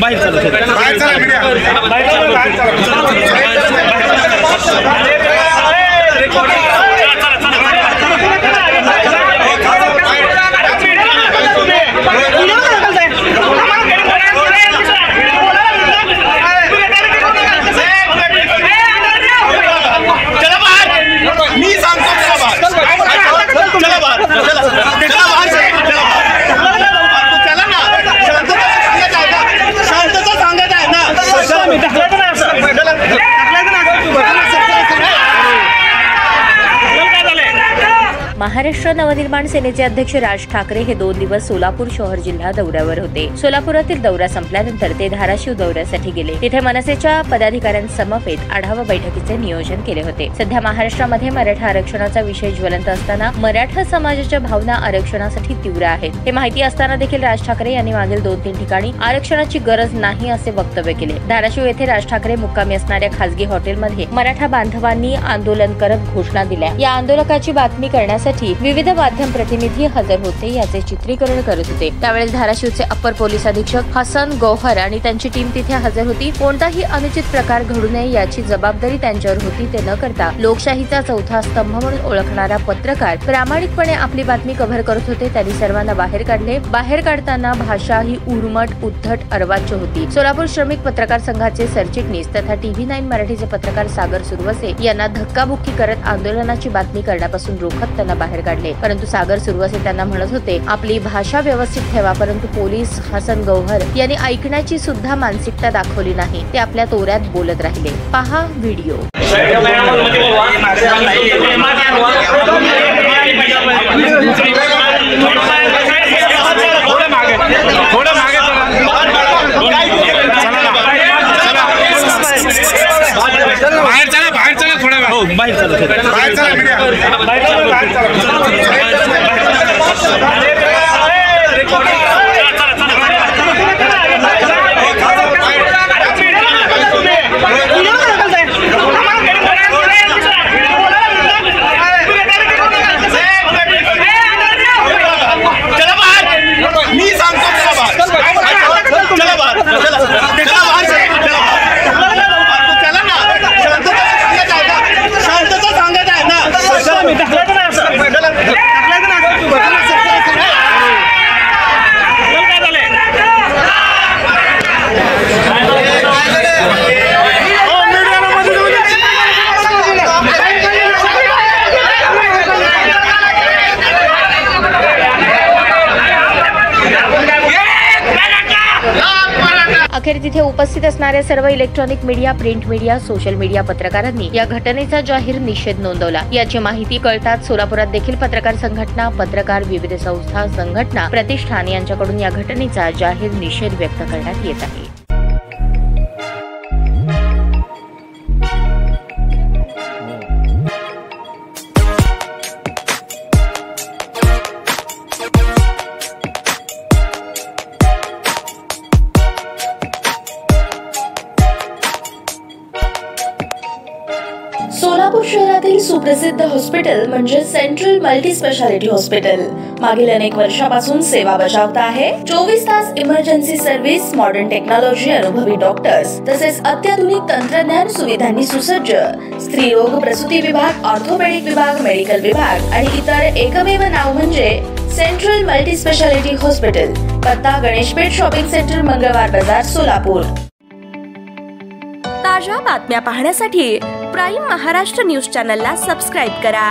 बाहेर चला मीडिया बाहेर महाराष्ट्र नवनिर्माण सेनेचे अध्यक्ष राज ठाकरे हे 2 दिवस सोलापूर शहर जिल्हा दौऱ्यावर होते। सोलापुरातील दौरा संपल्यानंतर ते धाराशिव दौऱ्यासाठी गेले। तिथे मनसेच्या पदाधिकाऱ्यांसमवेत आढावा बैठकीचे नियोजन केले होते। सध्या महाराष्ट्रामध्ये मराठा आरक्षणाचा विषय ज्वलंत असताना मराठा समाजाच्या भावना आरक्षणासाठी तीव्र आहेत हे माहिती असताना देखील राज ठाकरे यांनी मागील 2-3 ठिकाणी आरक्षणाची गरज नाही असे वक्तव्य केले। धाराशिव येथे राज ठाकरे मुक्कामी असणाऱ्या खासगी हॉटेलमध्ये मराठा बांधवांनी आंदोलन करत घोषणा दिल्या। या आंदोलकाची बातमी करण्यासाठी विविध माध्यम प्रतिनिधी हजर होते, याचे चित्रीकरण करत होते। त्यावेळेस धाराशिवचे अप्पर पोलीस अधीक्षक हसन गौहर आणि त्यांची टीम तिथे हजर होती। कोणताही अनुचित प्रकार घडू नये याची जबाबदारी त्यांच्यावर होती। ते न करता लोकशाहीचा चौथा स्तंभ म्हणून ओळखणारा पत्रकार प्रामाणिकपणे आपली बातमी कव्हर करत होते। त्यांनी सर्वांना बाहेर काढले। बाहेर काढताना भाषा ही उर्मट, उद्धट, अर्वाच्य होती। सोलापूर श्रमिक पत्रकार संघाचे सरचिटणीस तथा TV9 मराठीचे पत्रकार सागर सुरवसे यांना धक्काबुक्की करत आंदोलनाची बातमी करण्यापासून रोखत त्यांना बाहेर काढले। परंतु सागर सुरवसे त्यांना म्हणत होते आपली भाषा व्यवस्थित ठेवा, परंतु पोलीस हसन गौहर यांनी ऐकण्याची सुद्धा मानसिकता दाखवली नाही। ते आपल्या तोऱ्यात बोलत राहिले। पहा व्हिडिओ। बाहेर चला मीडिया अखेर तिथे उपस्थित असणाऱ्या सर्व electronic media, print media, social media पत्रकारांनी या घटनेचा जाहीर निषेध नोंदवला। याची माहिती कळताच सोलापुरात देखील पत्रकार संघटना, पत्रकार, विविध संस्था, संघटना, प्रतिष्ठान यांच्याकडून या घटनेचा जाहीर निषेध व्यक्त करण्यात येत आहे। सोलापूर शहरातील सुप्रसिद्ध हॉस्पिटल म्हणजे सेंट्रल मल्टी स्पेशालिटी हॉस्पिटल मागील अनेक वर्षापासून सेवा बजावत आहे। 24 तास इमर्जन्सी सर्व्हिस, मॉडर्न टेक्नॉलॉजी, अनुभवी डॉक्टर्स तसेच अत्याधुनिक तंत्रज्ञान सुविधांनी सुसज्ज स्त्रीरोग प्रसूती विभाग, ऑर्थोपेडिक विभाग, मेडिकल विभाग आणि इतर एकमेव नाव म्हणजे सेंट्रल मल्टी स्पेशालिटी हॉस्पिटल। पत्ता गणेशपेठ शॉपिंग सेंटर, मंगळवार बाजार, सोलापूर। ताज्या बातम्या पाहण्यासाठी प्राईम महाराष्ट्र न्यूज चॅनलला सबस्क्राईब करा।